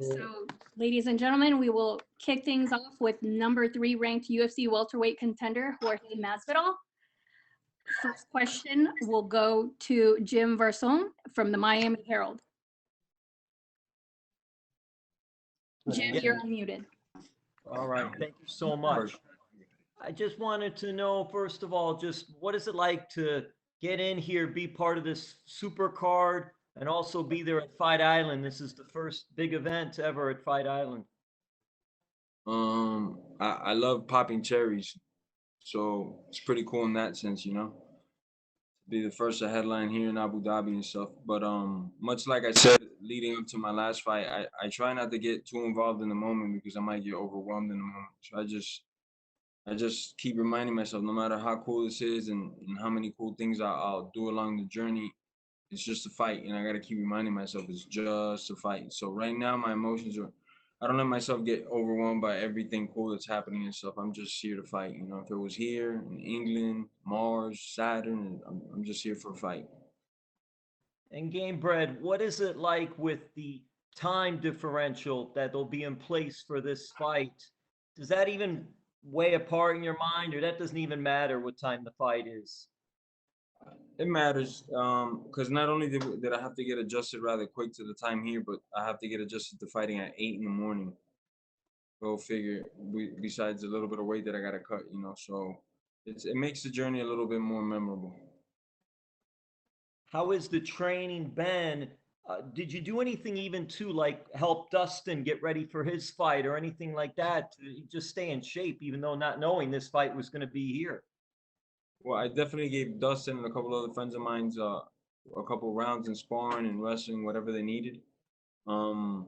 So, ladies and gentlemen, we will kick things off with number 3 ranked UFC welterweight contender, Jorge Masvidal. First question will go to Jim Varson from the Miami Herald. Jim, you're unmuted. All right, thank you so much. I just wanted to know, first of all, just what is it like to get in here, be part of this super card, and also be there at Fight Island? This is the first big event ever at Fight Island. I love popping cherries, so it's pretty cool in that sense, you know. Be the first to headline here in Abu Dhabi and stuff. But much like I said leading up to my last fight, I try not to get too involved in the moment because I might get overwhelmed in the moment. So I just keep reminding myself, no matter how cool this is and how many cool things I'll do along the journey, it's just a fight, and I gotta keep reminding myself it's just a fight. So right now, my emotions are, I don't let myself get overwhelmed by everything cool that's happening and stuff. I'm just here to fight. You know, if it was here in England, Mars, Saturn, I'm just here for a fight. And Game Bread, what is it like with the time differential that'll be in place for this fight? Does that even weigh a part in your mind, or that doesn't even matter what time the fight is? It matters because not only did I have to get adjusted rather quick to the time here, but I have to get adjusted to fighting at 8 in the morning. Go figure. Besides a little bit of weight that I gotta cut, you know, so it makes the journey a little bit more memorable. How has the training been? Did you do anything even to like help Dustin get ready for his fight or anything like that to just stay in shape, even though not knowing this fight was going to be here? Well, I definitely gave Dustin and a couple other friends of mine a couple rounds in sparring and wrestling, whatever they needed. I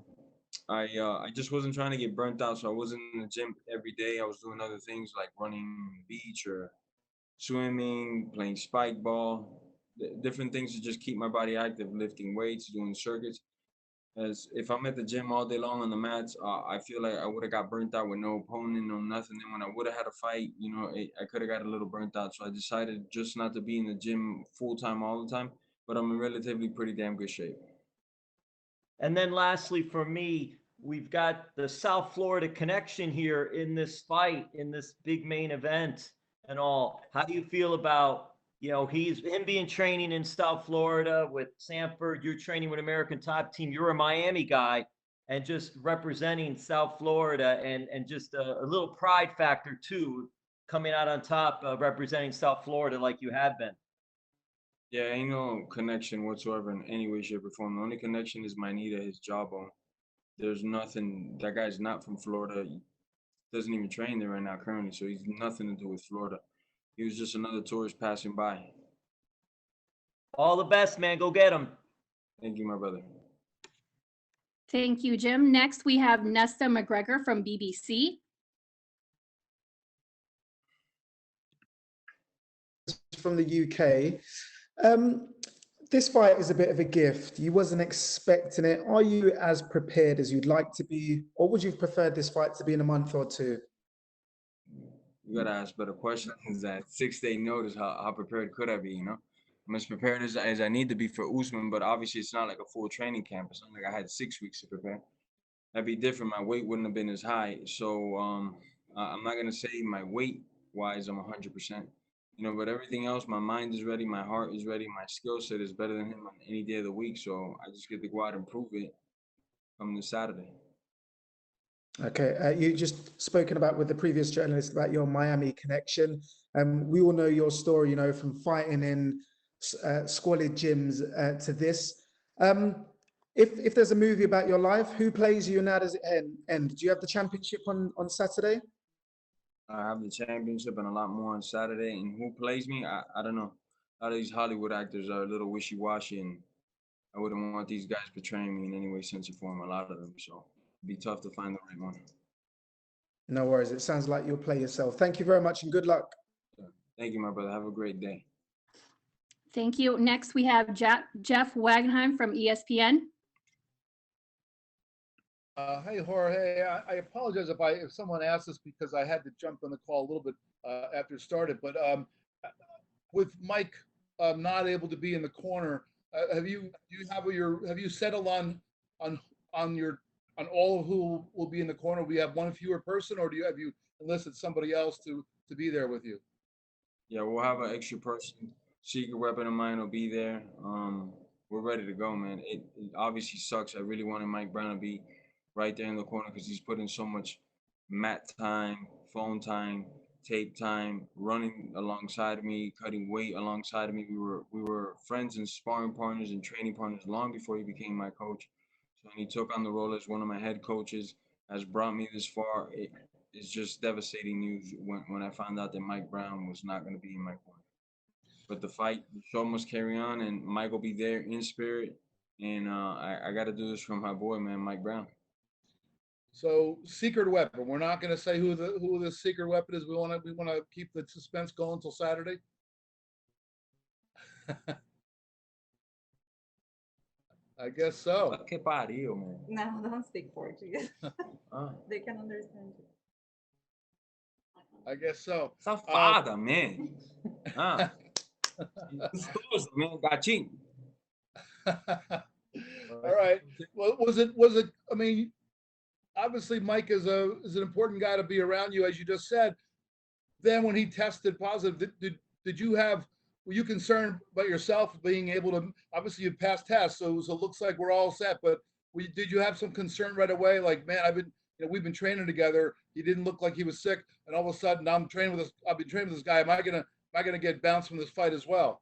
just wasn't trying to get burnt out, so I wasn't in the gym every day. I was doing other things like running on the beach or swimming, playing spike ball, different things to just keep my body active, lifting weights, doing circuits. As if I'm at the gym all day long on the mats, I feel like I would have got burnt out with no opponent, no nothing. And when I would have had a fight, you know, I could have got a little burnt out. So I decided just not to be in the gym full time all the time. But I'm in relatively pretty damn good shape. And then lastly, for me, we've got the South Florida connection here in this fight, in this big main event and all. How do you feel about, him being training in South Florida with Sanford, you're training with American Top Team, you're a Miami guy, and just representing South Florida and just a little pride factor too, coming out on top, representing South Florida like you have been. Yeah, ain't no connection whatsoever in any way, shape, or form. The only connection is my knee to his jawbone. There's nothing. That guy's not from Florida. He doesn't even train there right now currently, so he's nothing to do with Florida. He was just another tourist passing by. All the best, man. Go get him. Thank you, my brother. Thank you, Jim. Next, we have Nesta McGregor from BBC. From the UK. This fight is a bit of a gift. You wasn't expecting it. Are you as prepared as you'd like to be, or would you have preferred this fight to be in a month or two? You gotta ask better questions. That 6-day notice, how prepared could I be? You know, I'm as prepared as I need to be for Usman, but obviously it's not like a full training camp. It's not like I had 6 weeks to prepare. That'd be different. My weight wouldn't have been as high. So I'm not gonna say my weight wise I'm 100%. You know, but everything else, my mind is ready, my heart is ready, my skill set is better than him on any day of the week. So I just get to go out and prove it come this Saturday. Okay, you just spoken about with the previous journalist about your Miami connection. We all know your story, from fighting in squalid gyms to this. If there's a movie about your life, who plays you and how does it end? Do you have the championship on Saturday? I have the championship and a lot more on Saturday. And who plays me? I don't know. A lot of these Hollywood actors are a little wishy-washy, and I wouldn't want these guys portraying me in any way, sense, or form. A lot of them, so it'd be tough to find the right one. No worries. It sounds like you'll play yourself. Thank you very much and good luck. Thank you, my brother. Have a great day. Thank you. Next, we have Jeff Wagenheim from ESPN. Hey, Jorge. I apologize if someone asked this because I had to jump on the call a little bit after it started. But with Mike not able to be in the corner, have you settled on your on all of who will be in the corner? We have one fewer person, or have you enlisted somebody else to be there with you? Yeah, we'll have an extra person. Secret weapon of mine will be there. We're ready to go, man. It obviously sucks. I really wanted Mike Brown to be right there in the corner because he's put in so much mat time, phone time, tape time, running alongside of me, cutting weight alongside of me. We were friends and sparring partners and training partners long before he became my coach. So when he took on the role as one of my head coaches, has brought me this far. It's just devastating news when I found out that Mike Brown was not going to be in my corner. But the fight, the show must carry on, and Mike will be there in spirit. And I got to do this for my boy, man, Mike Brown. So secret weapon. We're not going to say who the secret weapon is. We want to keep the suspense going until Saturday. I guess so. Que pariu, man. No, don't speak Portuguese. Ah, They can understand you. I guess so. safada, man. Ah. Gostoso, man, gatinho. All right. Well, was it? I mean, obviously, Mike is an important guy to be around you, as you just said. Then, when he tested positive, did you were you concerned about yourself being able to? Obviously, you passed tests, so it looks like we're all set. But did you have some concern right away? Like, man, we've been training together. He didn't look like he was sick, and all of a sudden, I've been training with this guy. Am I gonna get bounced from this fight as well?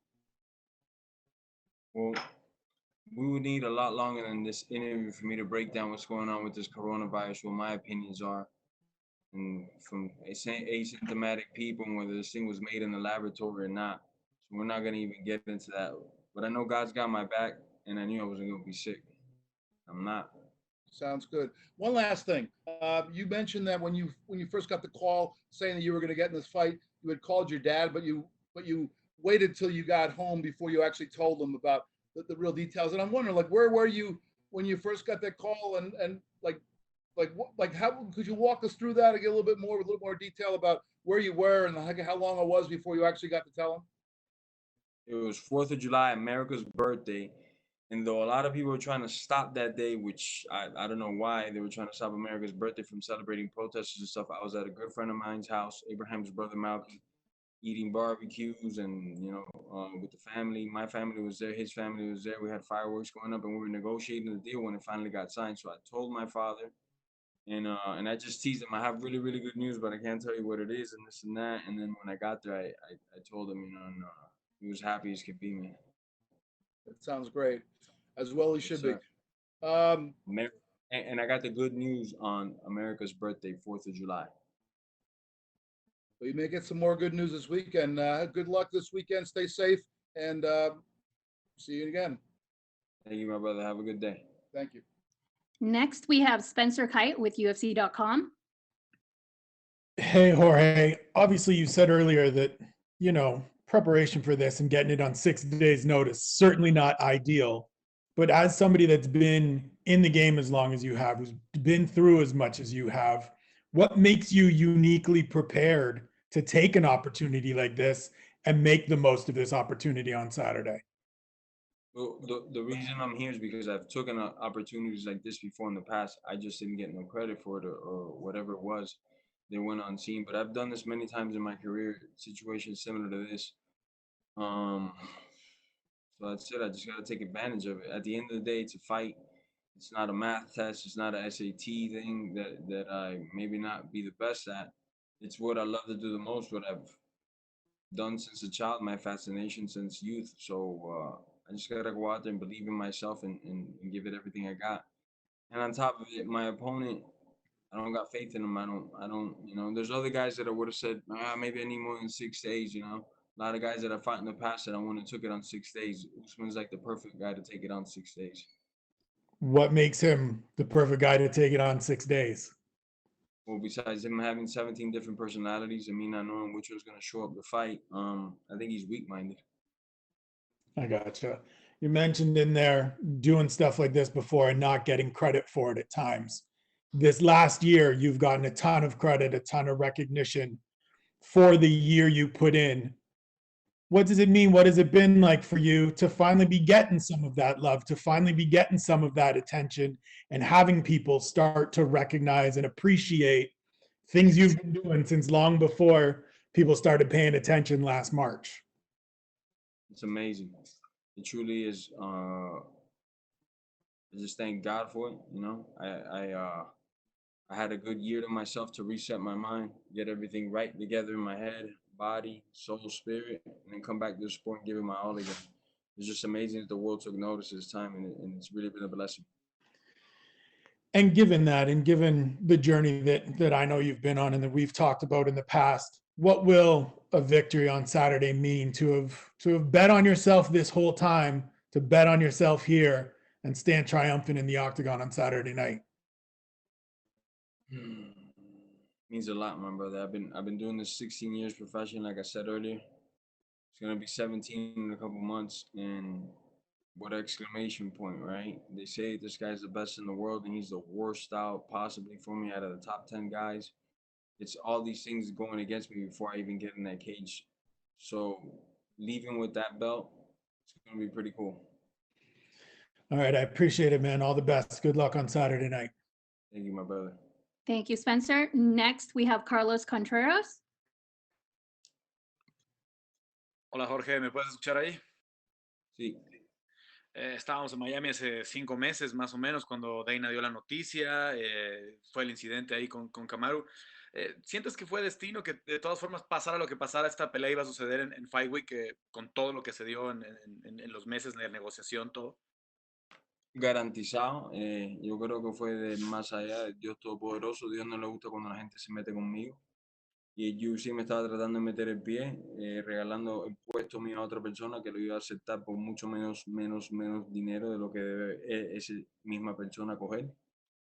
Well, we would need a lot longer than this interview for me to break down what's going on with this coronavirus, what my opinions are, and from asymptomatic people, and whether this thing was made in the laboratory or not. So we're not gonna even get into that. But I know God's got my back, and I knew I wasn't gonna be sick. I'm not. Sounds good. One last thing. You mentioned that when you first got the call saying that you were going to get in this fight, you had called your dad, but you waited till you got home before you actually told him about the real details. And I'm wondering, like, where were you when you first got that call, and how could you walk us through that and get a little more detail about where you were and how long it was before you actually got to tell him? It was 4th of July, America's birthday. And though a lot of people were trying to stop that day, which I don't know why they were trying to stop America's birthday from celebrating protesters and stuff, I was at a good friend of mine's house, Abraham's brother Malcolm, eating barbecues and, with the family. My family was there, his family was there. We had fireworks going up and we were negotiating the deal when it finally got signed. So I told my father, and I just teased him, I have really, really good news, but I can't tell you what it is and this and that. And then when I got there, I told him, and he was happy as could be, man. That sounds great. As well he should be. And I got the good news on America's birthday, 4th of July. We may get some more good news this weekend. Good luck this weekend. Stay safe, and see you again. Thank you, my brother. Have a good day. Thank you. Next, we have Spencer Kite with UFC.com. Hey, Jorge. Obviously, you said earlier that, preparation for this and getting it on 6 days' notice, certainly not ideal. But as somebody that's been in the game as long as you have, who's been through as much as you have, what makes you uniquely prepared to take an opportunity like this and make the most of this opportunity on Saturday? Well, the reason I'm here is because I've taken opportunities like this before in the past. I just didn't get no credit for it or whatever it was. They went unseen, but I've done this many times in my career, situations similar to this. So that's it. I just got to take advantage of it. At the end of the day, it's a fight. It's not a math test. It's not a SAT thing that I maybe not be the best at. It's what I love to do the most, what I've done since a child, my fascination since youth. So I just got to go out there and believe in myself and give it everything I got. And on top of it, my opponent, I don't got faith in him. I don't, there's other guys that I would have said, maybe I need more than 6 days, A lot of guys that I fought in the past that I wouldn't have took it on 6 days. Usman's like the perfect guy to take it on 6 days. What makes him the perfect guy to take it on 6 days? Well, besides him having 17 different personalities and me not knowing which was going to show up to fight, I think he's weak-minded. I gotcha. You mentioned in there doing stuff like this before and not getting credit for it at times. This last year, you've gotten a ton of credit, a ton of recognition for the year you put in. what does it mean? What has it been like for you to finally be getting some of that love, to finally be getting some of that attention, and having people start to recognize and appreciate things you've been doing since long before people started paying attention last March? It's amazing. It truly is. I just thank God for it. You know, I had a good year to myself to reset my mind, get everything right together in my head, body, soul, spirit, and then come back to the sport and give it my all again. It's just amazing that the world took notice this time, and it's really been a blessing. And given that, and given the journey that I know you've been on and that we've talked about in the past, what will a victory on Saturday mean to have bet on yourself this whole time, to bet on yourself here and stand triumphant in the octagon on Saturday night? Means a lot, my brother. I've been doing this 16 years professionally, like I said earlier. It's gonna be 17 in a couple months, and what exclamation point, right? They say this guy's the best in the world, and he's the worst out possibly for me out of the top 10 guys. It's all these things going against me before I even get in that cage. So leaving with that belt, it's gonna be pretty cool. All right, I appreciate it, man. All the best. Good luck on Saturday night. Thank you, my brother. Thank you, Spencer. Next, we have Carlos Contreras. Hola Jorge, ¿me puedes escuchar ahí? Sí. Estábamos en Miami hace 5 meses más o menos cuando Dana dio la noticia, fue el incidente ahí con Kamaru. ¿Sientes que fue destino que de todas formas pasara lo que pasara, esta pelea iba a suceder en Fight Week con todo lo que se dio en los meses de negociación, todo? Garantizado. Yo creo que fue de más allá de Dios Todopoderoso. Dios no le gusta cuando la gente se mete conmigo. Y el UFC me estaba tratando de meter el pie, regalando el puesto mío a otra persona que lo iba a aceptar por mucho menos dinero de lo que debe esa misma persona coger.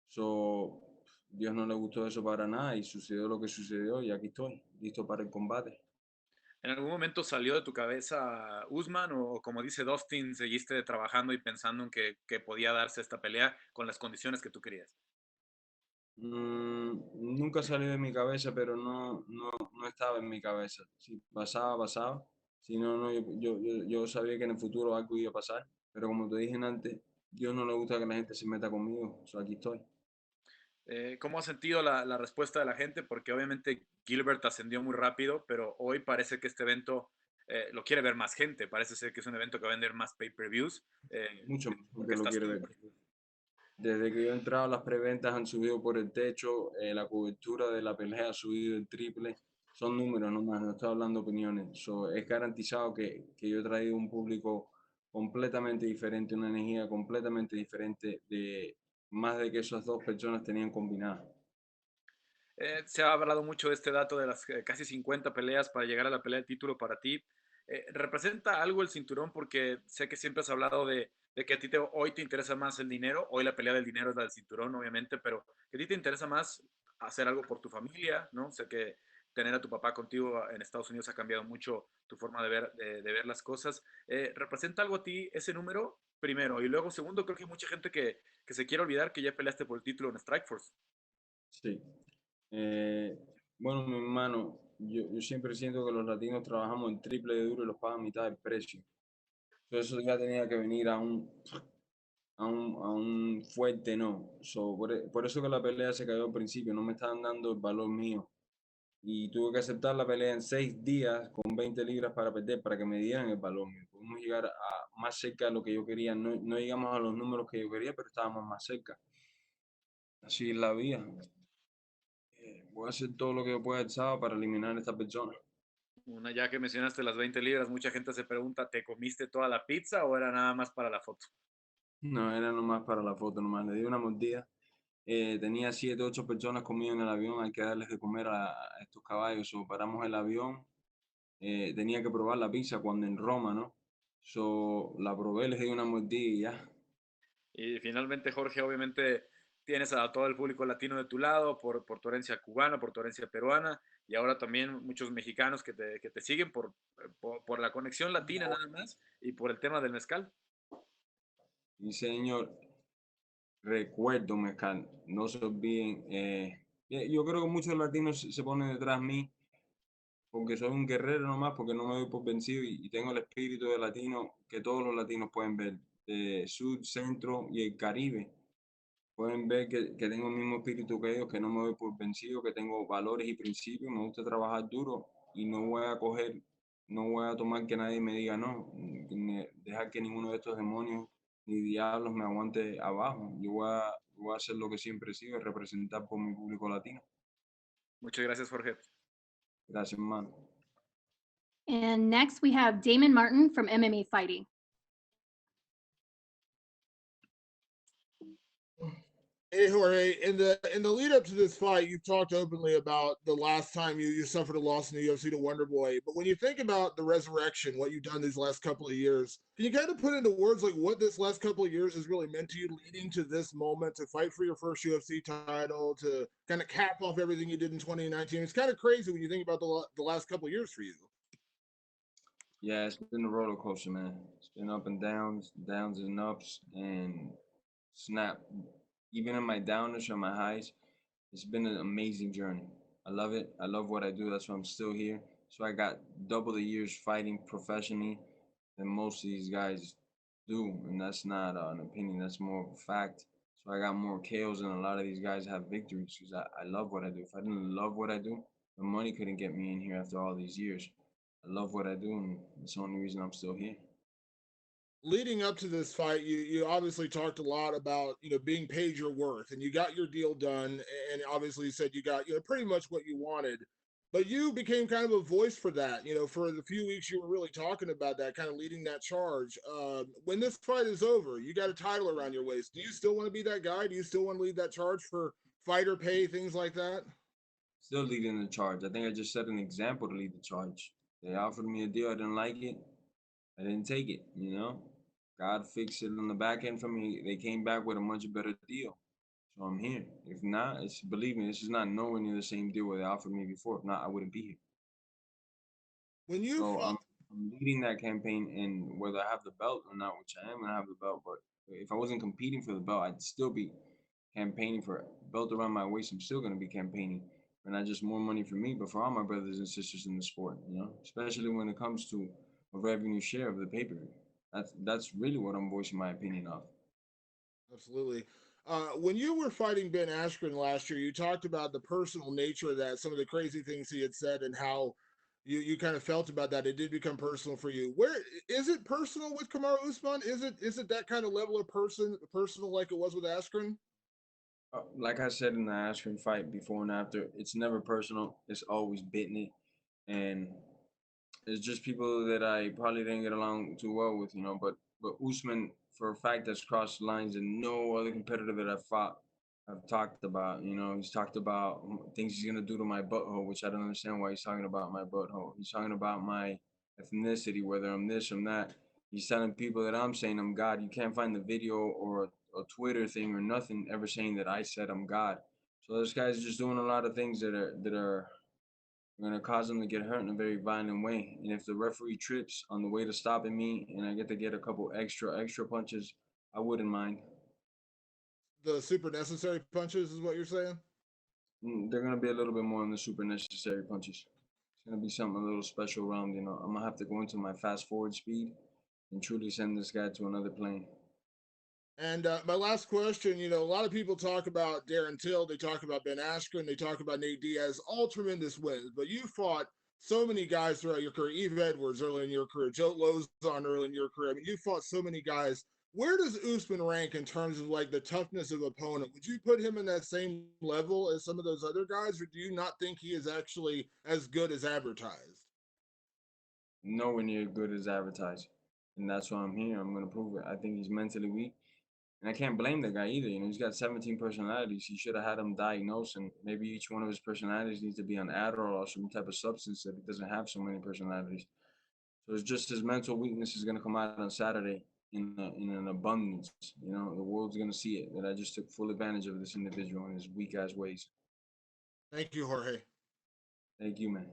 So, Dios no le gustó eso para nada y sucedió lo que sucedió y aquí estoy, listo para el combate. ¿En algún momento salió de tu cabeza Usman o como dice Dustin, seguiste trabajando y pensando en que podía darse esta pelea con las condiciones que tú querías? Nunca salió de mi cabeza, pero no estaba en mi cabeza. Si pasaba, pasaba. Si no, no, yo sabía que en el futuro algo iba a pasar. Pero como te dije antes, Dios no le gusta que la gente se meta conmigo. So, aquí estoy. ¿Cómo has sentido la respuesta de la gente? Porque obviamente Gilbert ascendió muy rápido, pero hoy parece que este evento lo quiere ver más gente. Parece ser que es un evento que va a vender más pay-per-views. Mucho más Porque que lo estás quiere tú. ver. Desde que yo he entrado, las preventas han subido por el techo, la cobertura de la pelea ha subido el triple. Son números nomás, no estoy hablando opiniones. So, es garantizado que yo he traído un público completamente diferente, una energía completamente diferente de más de que esas dos personas tenían combinadas. Se ha hablado mucho de este dato de las casi 50 peleas para llegar a la pelea de título para ti. ¿Representa algo el cinturón? Porque sé que siempre has hablado de que a ti hoy te interesa más el dinero. Hoy la pelea del dinero es la del cinturón, obviamente, pero que a ti te interesa más hacer algo por tu familia, ¿no? Sé que tener a tu papá contigo en Estados Unidos ha cambiado mucho tu forma de ver las cosas. ¿Representa algo a ti ese número? Primero. Y luego, segundo, creo que hay mucha gente que se quiere olvidar que ya peleaste por el título en Strikeforce. Sí. Bueno, mi hermano, yo siempre siento que los latinos trabajamos el triple de duro y los pagan mitad del precio. Eso ya tenía que venir a un fuerte no. So, por eso que la pelea se cayó al principio, no me estaban dando el valor mío. Y tuve que aceptar la pelea en 6 días con 20 libras para perder, para que me dieran el valor mío. Pudimos llegar más cerca de lo que yo quería. No llegamos a los números que yo quería, pero estábamos más cerca. Así es la vida. Voy a hacer todo lo que yo pueda el sábado para eliminar a esta persona. Ya que mencionaste las 20 libras, mucha gente se pregunta, ¿te comiste toda la pizza o era nada más para la foto? No, era nomás para la foto, nomás. Le di una mordida. Tenía 7, 8 personas conmigo en el avión. Hay que darles de comer a estos caballos. So, paramos el avión. Tenía que probar la pizza cuando en Roma, ¿no? So, la probé, les di una mordida y ya. Y finalmente, Jorge, obviamente tienes a todo el público latino de tu lado por tu herencia cubana, por tu herencia peruana, y ahora también muchos mexicanos que te siguen por la conexión latina nada más y por el tema del mezcal. Y señor, recuerdo, mezcal, no se olviden. Yo creo que muchos latinos se ponen detrás de mí porque soy un guerrero nomás, porque no me doy por vencido y tengo el espíritu de latino que todos los latinos pueden ver, de sur, centro y el Caribe. Pueden ver que tengo el mismo espíritu que ellos, que no me doy por vencido, que tengo valores y principios, me gusta trabajar duro y no voy a coger, no voy a tomar que nadie me diga no, ni dejar que ninguno de estos demonios ni diablos me aguante abajo. Yo voy a hacer lo que siempre he sido, representar por mi público latino. Muchas gracias, Jorge. Gracias, hermano. And next we have Damon Martin from MMA Fighting. Hey Jorge, in the lead up to this fight, you've talked openly about the last time you suffered a loss in the UFC to Wonder Boy. But when you think about the resurrection, what you've done these last couple of years, can you kind of put into words like what this last couple of years has really meant to you, leading to this moment to fight for your first UFC title, to kind of cap off everything you did in 2019? It's kind of crazy when you think about the last couple of years for you. Yeah, it's been a roller coaster, man. It's been up and downs, downs and ups, and snap. Even in my downers and my highs, it's been an amazing journey. I love it. I love what I do. That's why I'm still here. So I got double the years fighting professionally than most of these guys do, and that's not an opinion. That's more of a fact. So I got more KOs than a lot of these guys have victories because I love what I do. If I didn't love what I do, the money couldn't get me in here after all these years. I love what I do, and it's the only reason I'm still here. Leading up to this fight, you obviously talked a lot about being paid your worth, and you got your deal done, and obviously you said you got pretty much what you wanted, but you became kind of a voice for that. For the few weeks you were really talking about that, kind of leading that charge. When this fight is over, you got a title around your waist. Do you still want to be that guy? Do you still want to lead that charge for fighter pay, things like that? Still leading the charge. I think I just set an example to lead the charge. They offered me a deal. I didn't like it. I didn't take it, God fixed it on the back end for me. They came back with a much better deal. So I'm here. If not, believe me, this is not nowhere near the same deal where they offered me before. If not, I wouldn't be here. When you So fought, I'm leading that campaign, and whether I have the belt or not, which I am gonna have the belt, but if I wasn't competing for the belt, I'd still be campaigning for it. Belt around my waist. I'm still gonna be campaigning for not just more money for me, but for all my brothers and sisters in the sport. Especially when it comes to a revenue share of the pay-per-view. That's really what I'm voicing my opinion of. Absolutely. When you were fighting Ben Askren last year, you talked about the personal nature of that, some of the crazy things he had said, and how you kind of felt about that. It did become personal for you. Where is it personal with Kamaru Usman? Is it that kind of level of personal like it was with Askren? Like I said in the Askren fight before and after, it's never personal. It's always bitten it, and it's just people that I probably didn't get along too well with, But Usman, for a fact, that's crossed lines, and no other competitor that I've fought, I've talked about. He's talked about things he's gonna do to my butthole, which I don't understand why he's talking about my butthole. He's talking about my ethnicity, whether I'm this or that. He's telling people that I'm saying I'm God. You can't find the video or a Twitter thing or nothing ever saying that I said I'm God. So this guy's just doing a lot of things that are going to cause them to get hurt in a very violent way. And if the referee trips on the way to stopping me and I get to get a couple extra punches, I wouldn't mind. The super necessary punches is what you're saying? They're going to be a little bit more than the super necessary punches. It's going to be something a little special around, I'm going to have to go into my fast forward speed and truly send this guy to another plane. And my last question, a lot of people talk about Darren Till, they talk about Ben Askren, they talk about Nate Diaz, all tremendous wins, but you fought so many guys throughout your career, Eve Edwards early in your career, Joe Lozon early in your career. I mean, you fought so many guys. Where does Usman rank in terms of like the toughness of opponent? Would you put him in that same level as some of those other guys, or do you not think he is actually as good as advertised? Nowhere near good as advertised. And that's why I'm here. I'm going to prove it. I think he's mentally weak. And I can't blame the guy either. He's got 17 personalities. He should have had them diagnosed, and maybe each one of his personalities needs to be on Adderall or some type of substance that he doesn't have so many personalities. So it's just his mental weakness is going to come out on Saturday in an abundance. The world's going to see it, that I just took full advantage of this individual in his weak-ass ways. Thank you, Jorge. Thank you, man.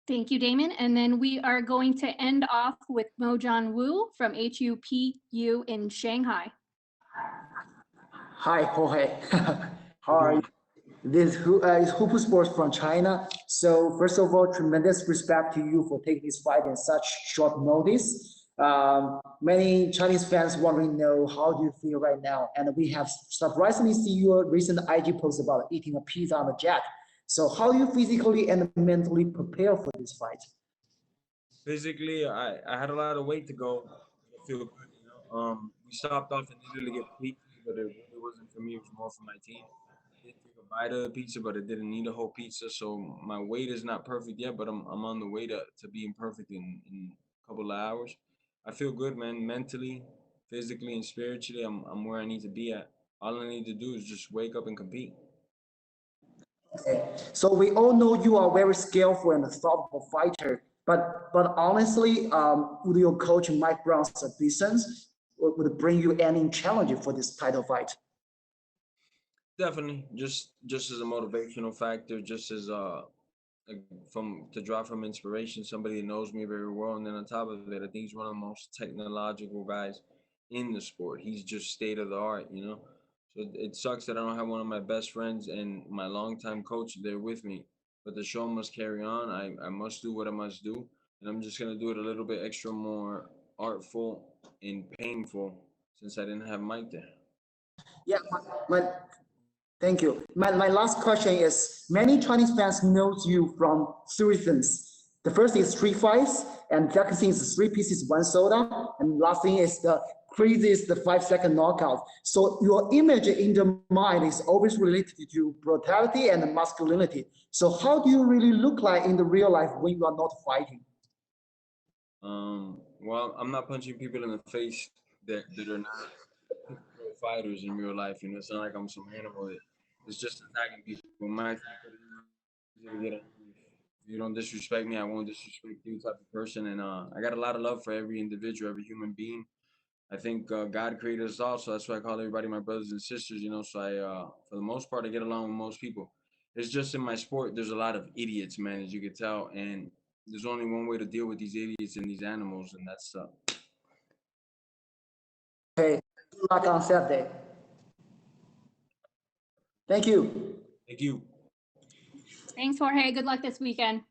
Thank you, Damon. And then we are going to end off with Mojan Wu from HUPU in Shanghai. Hi, Jorge. How are you? This is Hoopu Sports from China. So first of all, tremendous respect to you for taking this fight in such short notice. Many Chinese fans want to know how do you feel right now, and we have surprisingly see your recent IG post about eating a pizza on the jet. So how do you physically and mentally prepare for this fight? Physically, I had a lot of weight to go. I feel good, you know. We stopped off in Italy to get pizza, but it really wasn't for me. It was more for my team. I did take a bite of the pizza, but I didn't need a whole pizza. So my weight is not perfect yet, but I'm on the way to being perfect in a couple of hours. I feel good, man. Mentally, physically, and spiritually, I'm where I need to be at. All I need to do is just wake up and compete. So we all know you are very skillful and thoughtful fighter, but honestly, would your coach Mike Brown's assistance would bring you any challenge for this title fight? Definitely, just as a motivational factor, just as like from to draw from inspiration, somebody that knows me very well, and then on top of it, I think he's one of the most technological guys in the sport. He's just state of the art, you know. So it sucks that I don't have one of my best friends and my longtime coach there with me. But the show must carry on. I must do what I must do, and I'm just gonna do it a little bit extra more artful and painful since I didn't have Mike there. Yeah, thank you. My last question is, many Chinese fans knows you from three things. The first is three fights, and second thing is three pieces, one soda, and last thing is the craziest, the 5-second knockout. So your image in the mind is always related to brutality and masculinity. So how do you really look like in the real life when you are not fighting? Well, I'm not punching people in the face that are not pro fighters in real life. You know, it's not like I'm some animal. It's just attacking people. My easy to get angry. If you don't disrespect me, I won't disrespect you type of person. And I got a lot of love for every individual, every human being. I think God created us all, so that's why I call everybody my brothers and sisters. You know, so for the most part, I get along with most people. It's just in my sport, there's a lot of idiots, man, as you can tell, and there's only one way to deal with these idiots and these animals, and that's Okay, good luck on Saturday. Thank you. thank you. Thanks, Jorge. Good luck this weekend.